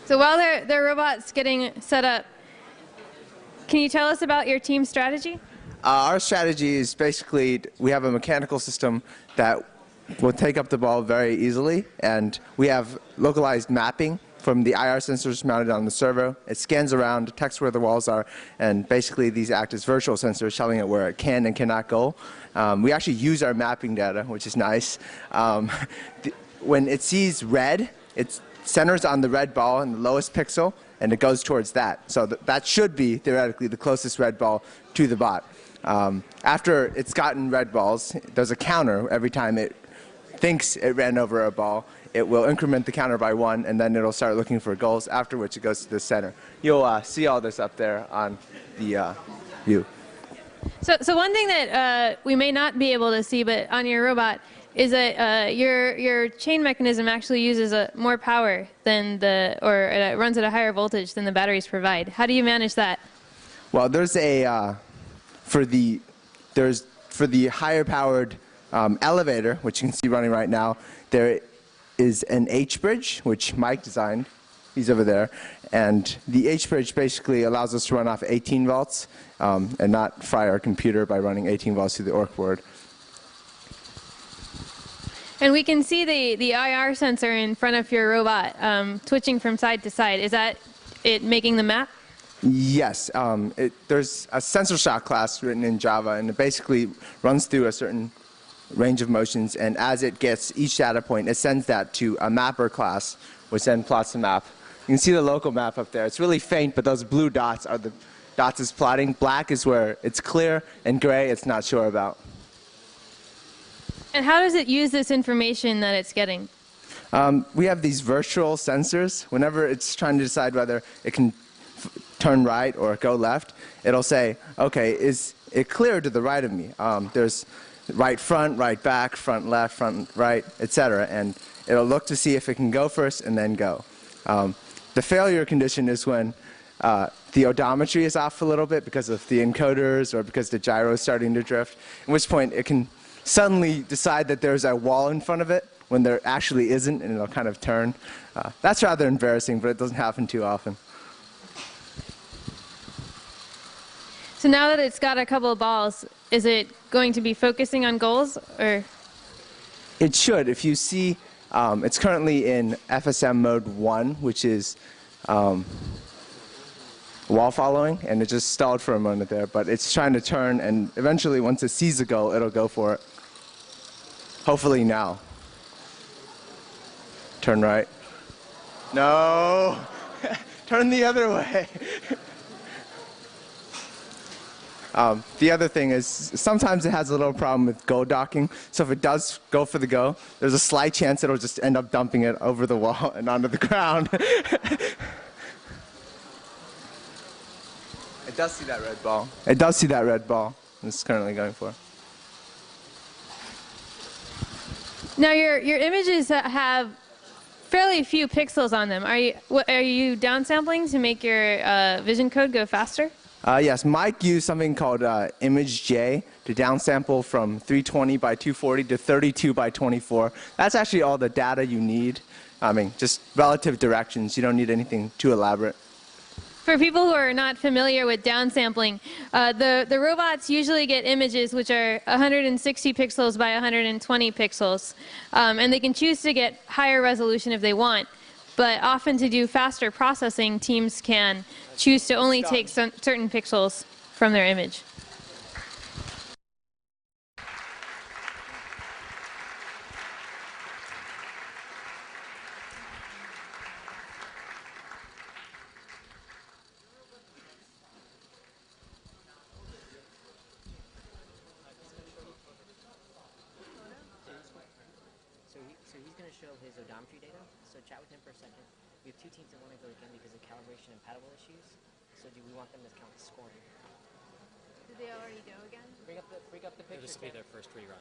So while their robot's getting set up, can you tell us about your team strategy? Our strategy is basically we have a mechanical system that will take up the ball very easily, and we have localized mapping from the IR sensors mounted on the servo. It scans around, detects where the walls are, and basically these act as virtual sensors telling it where it can and cannot go. We actually use our mapping data, which is nice. When it sees red, it centers on the red ball in the lowest pixel, and it goes towards that. So that should be, theoretically, the closest red ball to the bot. After it's gotten red balls, there's a counter every time it thinks it ran over a ball. It will increment the counter by 1, and then it'll start looking for goals, after which it goes to the center. You'll see all this up there on the view. So one thing that we may not be able to see, but on your robot, is that your chain mechanism actually uses more power than or it runs at a higher voltage than the batteries provide. How do you manage that? Well, there's a for the higher powered elevator, which you can see running right now. There is an H-bridge, which Mike designed. He's over there. And the H-bridge basically allows us to run off 18 volts and not fry our computer by running 18 volts through the ORC board. And we can see the IR sensor in front of your robot twitching from side to side. Is that it making the map? Yes. There's a sensor shock class written in Java, and it basically runs through a certain range of motions, and as it gets each data point, it sends that to a mapper class, which then plots the map. You can see the local map up there. It's really faint, but those blue dots are the dots it's plotting. Black is where it's clear, and gray it's not sure about. And how does it use this information that it's getting? We have these virtual sensors. Whenever it's trying to decide whether it can turn right or go left, it'll say, okay, is it clear to the right of me? There's right front, right back, front left, front right, etc. And it'll look to see if it can go first and then go. The failure condition is when the odometry is off a little bit because of the encoders or because the gyro is starting to drift, at which point it can suddenly decide that there's a wall in front of it when there actually isn't, and it'll kind of turn. That's rather embarrassing, but it doesn't happen too often. So now that it's got a couple of balls, is it going to be focusing on goals, or? It should. If you see, it's currently in FSM mode 1, which is wall following, and it just stalled for a moment there, but it's trying to turn, and eventually once it sees a goal, it'll go for it. Hopefully now. Turn right. No! Turn the other way. The other thing is sometimes it has a little problem with go docking. So if it does go for the go, there's a slight chance it'll just end up dumping it over the wall and onto the ground. It does see that red ball. It does see that red ball. It's currently going for. Now your images have fairly few pixels on them. Are you downsampling to make your vision code go faster? Yes, Mike used something called image J to downsample from 320 by 240 to 32 by 24. That's actually all the data you need. I mean, just relative directions. You don't need anything too elaborate. For people who are not familiar with downsampling, the robots usually get images which are 160 pixels by 120 pixels. And they can choose to get higher resolution if they want. But often to do faster processing, teams can choose to only take certain pixels from their image. So he's going to show his odometry data. So chat with him for a second. We have two teams that want to go again because of calibration and paddle issues. So do we want them to count scoring? Did they already go again? Bring up the picture. This will be their first rerun.